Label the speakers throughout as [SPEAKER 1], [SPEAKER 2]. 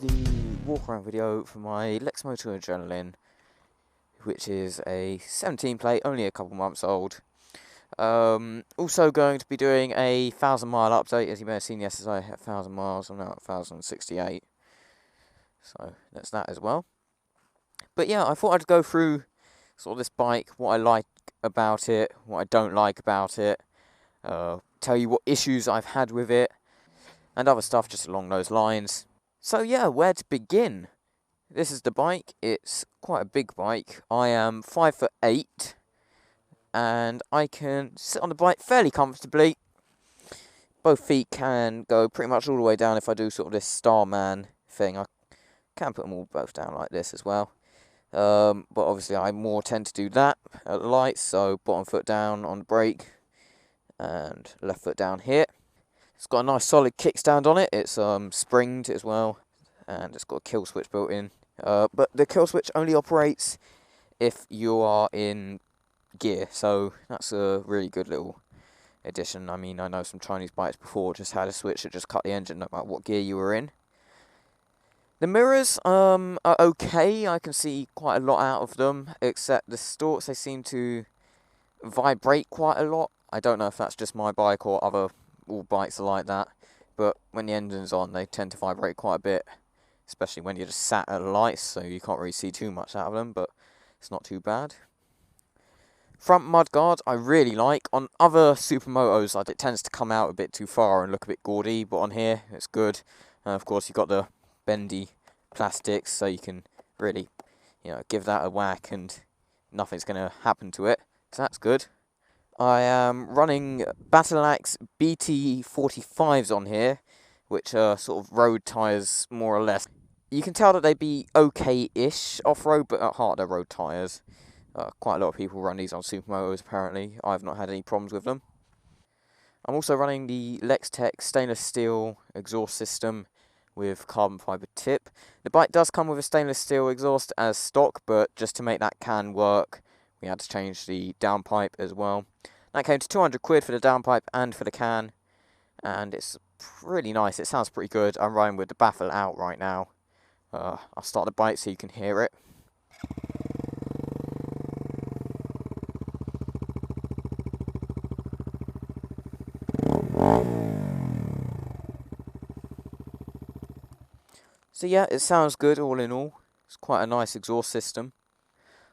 [SPEAKER 1] the walk-around video for my Lexmoto Adrenaline, which is a 17 plate, only a couple months old. Also going to be doing a 1,000-mile update. As you may have seen yesterday, I had 1,000 miles. I'm now at 1,068. So that's that as well. But yeah, I thought I'd go through sort of this bike, what I like about it, what I don't like about it, tell you what issues I've had with it, and other stuff just along those lines. So yeah, where to begin? This is the bike. It's quite a big bike. I am 5'8", and I can sit on the bike fairly comfortably. Both feet can go pretty much all the way down if I do sort of this Starman thing. I can put them all both down like this as well. But obviously I more tend to do that at the lights, so bottom foot down on the brake and left foot down here. It's got a nice solid kickstand on it. It's springed as well, and it's got a kill switch built in. But the kill switch only operates if you are in gear, so that's a really good little addition. I mean, I know some Chinese bikes before just had a switch that just cut the engine no matter what gear you were in. The mirrors are okay. I can see quite a lot out of them, except the stalks, they seem to vibrate quite a lot. I don't know if that's just my bike or all bikes are like that, but when the engine's on, they tend to vibrate quite a bit, especially when you're just sat at the lights, so you can't really see too much out of them, but it's not too bad. Front mudguard I really like. On other supermotos, it tends to come out a bit too far and look a bit gaudy, but on here, it's good. And of course, you've got the bendy plastics, so you can really, give that a whack and nothing's going to happen to it, so that's good. I am running Battle Axe BT45s on here, which are sort of road tyres, more or less. You can tell that they'd be okay-ish off-road, but at heart they're road tyres. Quite a lot of people run these on supermotos, apparently. I've not had any problems with them. I'm also running the Lextech stainless steel exhaust system with carbon fibre tip. The bike does come with a stainless steel exhaust as stock, but just to make that can work, we had to change the downpipe as well. That came to 200 quid for the downpipe and for the can, and it's really nice. It sounds pretty good. I'm riding with the baffle out right now. I'll start the bike so you can hear it. So yeah, it sounds good all in all. It's quite a nice exhaust system.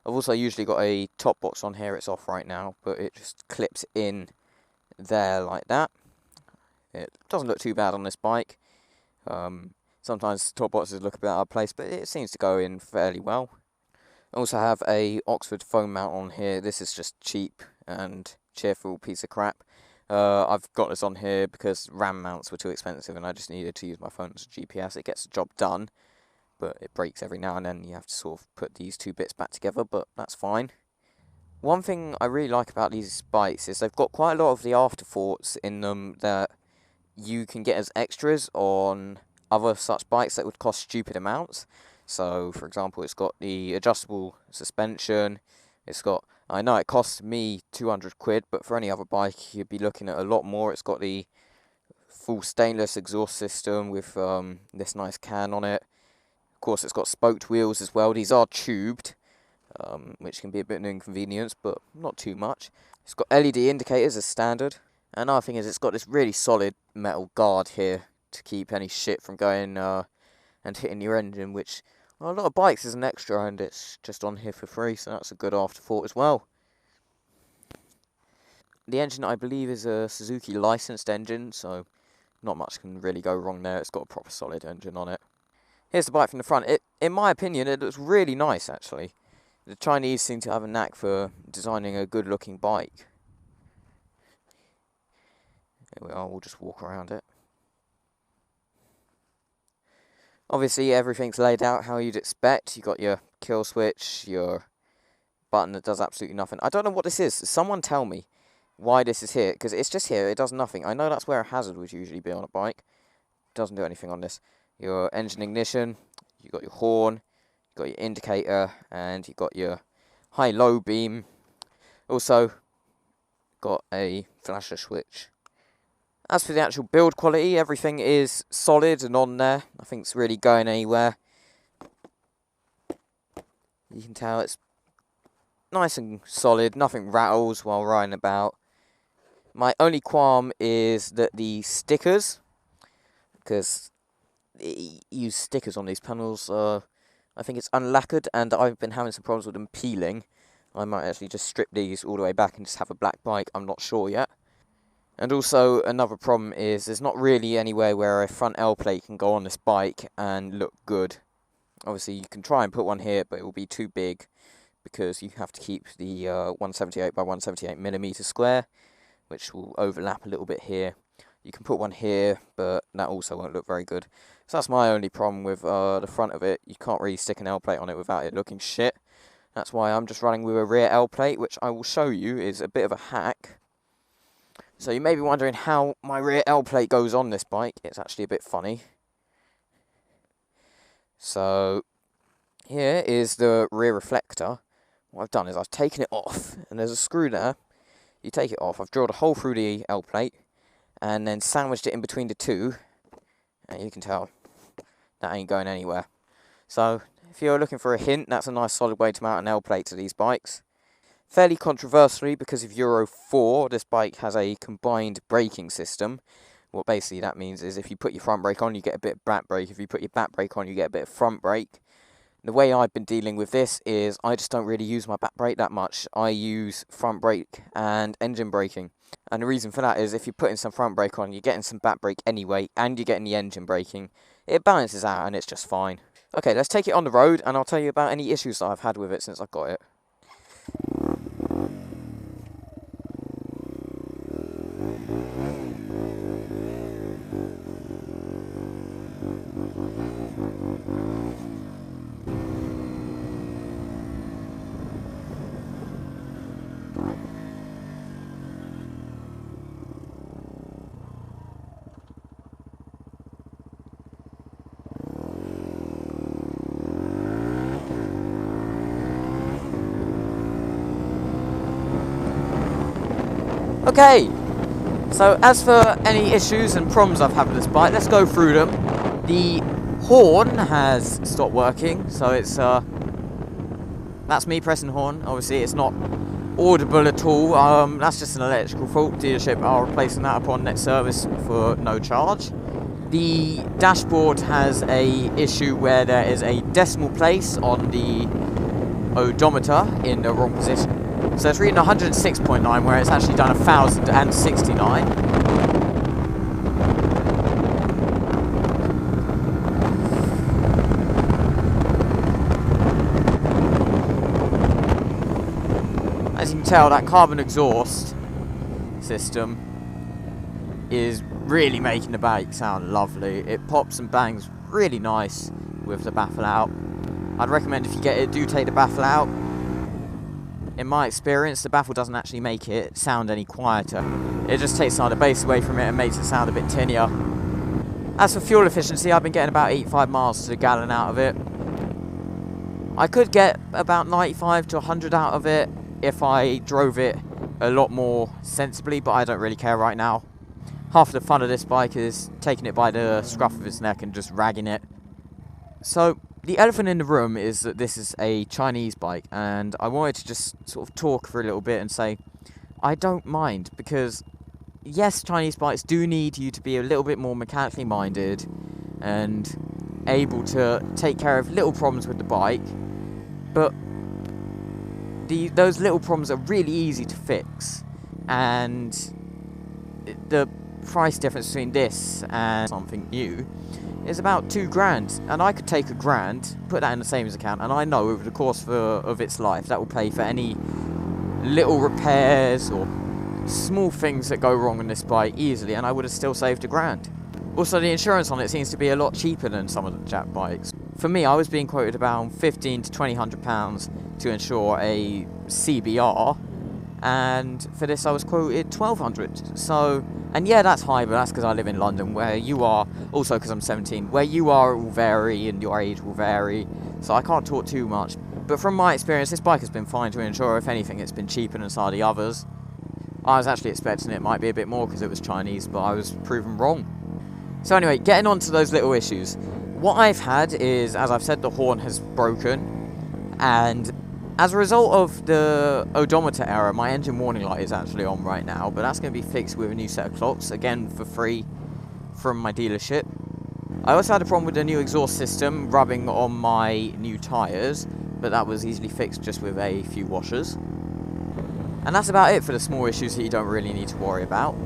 [SPEAKER 1] I've also usually got a top box on here. It's off right now, but it just clips in there like that. It doesn't look too bad on this bike. Sometimes top boxes look a bit out of place, but it seems to go in fairly well. I also have a Oxford foam mount on here. This is just cheap and cheerful piece of crap. I've got this on here because RAM mounts were too expensive and I just needed to use my phone as a GPS. It gets the job done, but it breaks every now and then. You have to sort of put these two bits back together, but that's fine. One thing I really like about these bikes is they've got quite a lot of the afterthoughts in them that you can get as extras on other such bikes that would cost stupid amounts. So, for example, it's got the adjustable suspension. It's got, I know it costs me 200 quid, but for any other bike, you'd be looking at a lot more. It's got the full stainless exhaust system with this nice can on it. Of course, it's got spoked wheels as well. These are tubed, which can be a bit of an inconvenience, but not too much. It's got LED indicators as standard. Another thing is it's got this really solid metal guard here to keep any shit from going and hitting your engine, which a lot of bikes is an extra, and it's just on here for free, so that's a good afterthought as well. The engine, I believe, is a Suzuki licensed engine, so not much can really go wrong there. It's got a proper solid engine on it. Here's the bike from the front. In my opinion, it looks really nice, actually. The Chinese seem to have a knack for designing a good-looking bike. Here we are, we'll just walk around it. Obviously, everything's laid out how you'd expect. You've got your kill switch, your button that does absolutely nothing. I don't know what this is. Someone tell me why this is here, because it's just here. It does nothing. I know that's where a hazard would usually be on a bike. It doesn't do anything on this. Your engine ignition, you've got your horn, you've got your indicator, and you've got your high-low beam. Also, got a flasher switch. As for the actual build quality, everything is solid and on there. Nothing's really going anywhere. You can tell it's nice and solid, nothing rattles while riding about. My only qualm is that the stickers, because they use stickers on these panels, I think it's unlacquered, and I've been having some problems with them peeling. I might actually just strip these all the way back and just have a black bike, I'm not sure yet. And also, another problem is there's not really anywhere where a front L plate can go on this bike and look good. Obviously, you can try and put one here, but it will be too big because you have to keep the 178 by 178 millimeter square, which will overlap a little bit here. You can put one here, but that also won't look very good. So that's my only problem with the front of it. You can't really stick an L plate on it without it looking shit. That's why I'm just running with a rear L plate, which I will show you is a bit of a hack. So you may be wondering how my rear L plate goes on this bike. It's actually a bit funny. So here is the rear reflector. What I've done is I've taken it off, and there's a screw there. You take it off. I've drilled a hole through the L plate and then sandwiched it in between the two. And you can tell that ain't going anywhere. So if you're looking for a hint, that's a nice solid way to mount an L plate to these bikes. Fairly controversially, because of Euro 4, this bike has a combined braking system. What basically that means is if you put your front brake on, you get a bit of back brake. If you put your back brake on, you get a bit of front brake. The way I've been dealing with this is I just don't really use my back brake that much. I use front brake and engine braking. And the reason for that is if you're putting some front brake on, you're getting some back brake anyway, and you're getting the engine braking. It balances out and it's just fine. Okay, let's take it on the road, and I'll tell you about any issues that I've had with it since I've got it. Okay, so as for any issues and problems I've had with this bike, let's go through them. The horn has stopped working, so it's that's me pressing the horn. Obviously it's not audible at all. That's just an electrical fault. Dealership are replacing that upon next service for no charge. The dashboard has a issue where there is a decimal place on the odometer in the wrong position. So it's reading 106.9 where it's actually done 1,069. As you can tell, that carbon exhaust system is really making the bike sound lovely. It pops and bangs really nice with the baffle out. I'd recommend if you get it, do take the baffle out. In my experience, the baffle doesn't actually make it sound any quieter. It just takes some of the bass away from it and makes it sound a bit tinnier. As for fuel efficiency, I've been getting about 85 miles to the gallon out of it. I could get about 95 to 100 out of it if I drove it a lot more sensibly, but I don't really care right now. Half the fun of this bike is taking it by the scruff of its neck and just ragging it. So, the elephant in the room is that this is a Chinese bike, and I wanted to just sort of talk for a little bit and say I don't mind, because yes, Chinese bikes do need you to be a little bit more mechanically minded and able to take care of little problems with the bike, but those little problems are really easy to fix, and the price difference between this and something new is about £2,000, and I could take £1,000, put that in the savings account, and I know over the course of its life that will pay for any little repairs or small things that go wrong on this bike easily, and I would have still saved £1,000. Also, the insurance on it seems to be a lot cheaper than some of the Jap bikes. For me, I was being quoted about £1,500 to £2,000 to insure a CBR, and for this I was quoted £1,200. So, and yeah, that's high, but that's because I live in London, where you are, also because I'm 17, where you are it will vary and your age will vary, so I can't talk too much. But from my experience, this bike has been fine to insure. If anything, it's been cheaper than some of the others. I was actually expecting it might be a bit more because it was Chinese, but I was proven wrong. So anyway, getting on to those little issues. What I've had is, as I've said, the horn has broken, and as a result of the odometer error, my engine warning light is actually on right now, but that's going to be fixed with a new set of clocks, again for free from my dealership. I also had a problem with the new exhaust system rubbing on my new tyres, but that was easily fixed just with a few washers. And that's about it for the small issues that you don't really need to worry about.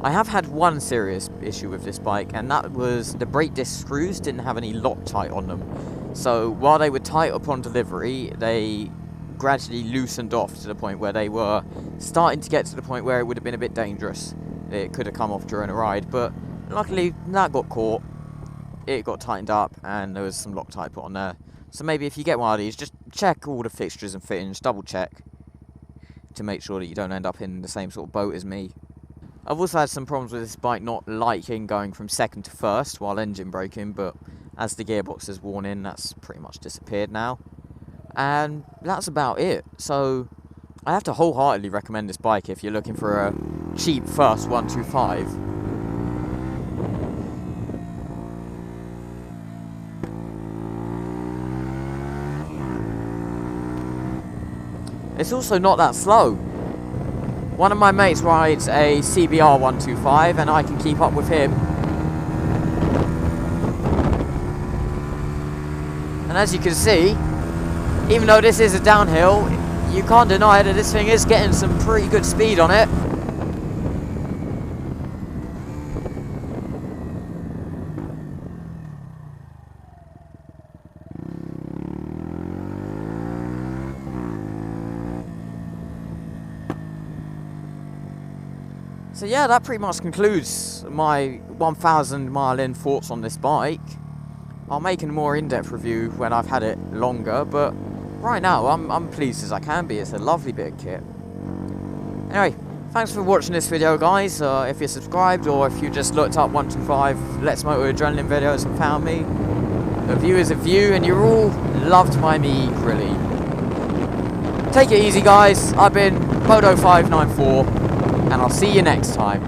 [SPEAKER 1] I have had one serious issue with this bike, and that was the brake disc screws didn't have any Loctite on them. So while they were tight upon delivery, they gradually loosened off to the point where they were starting to get to the point where it would have been a bit dangerous. It could have come off during a ride, but luckily that got caught. It got tightened up and there was some Loctite put on there. So maybe if you get one of these, just check all the fixtures and fittings, double check to make sure that you don't end up in the same sort of boat as me. I've also had some problems with this bike not liking going from second to first while engine braking, but as the gearbox has worn in, that's pretty much disappeared now. And that's about it. So I have to wholeheartedly recommend this bike if you're looking for a cheap first 125. It's also not that slow. One of my mates rides a CBR 125 and I can keep up with him. And as you can see, even though this is a downhill, you can't deny that this thing is getting some pretty good speed on it. So yeah, that pretty much concludes my 1,000 mile in thoughts on this bike. I'll make a more in-depth review when I've had it longer, but right now I'm pleased as I can be. It's a lovely bit of kit. Anyway, thanks for watching this video, guys. If you're subscribed or if you just looked up 125 Lexmoto Adrenaline videos and found me, a view is a view and you're all loved by me equally. Take it easy, guys. I've been Moto594. And I'll see you next time.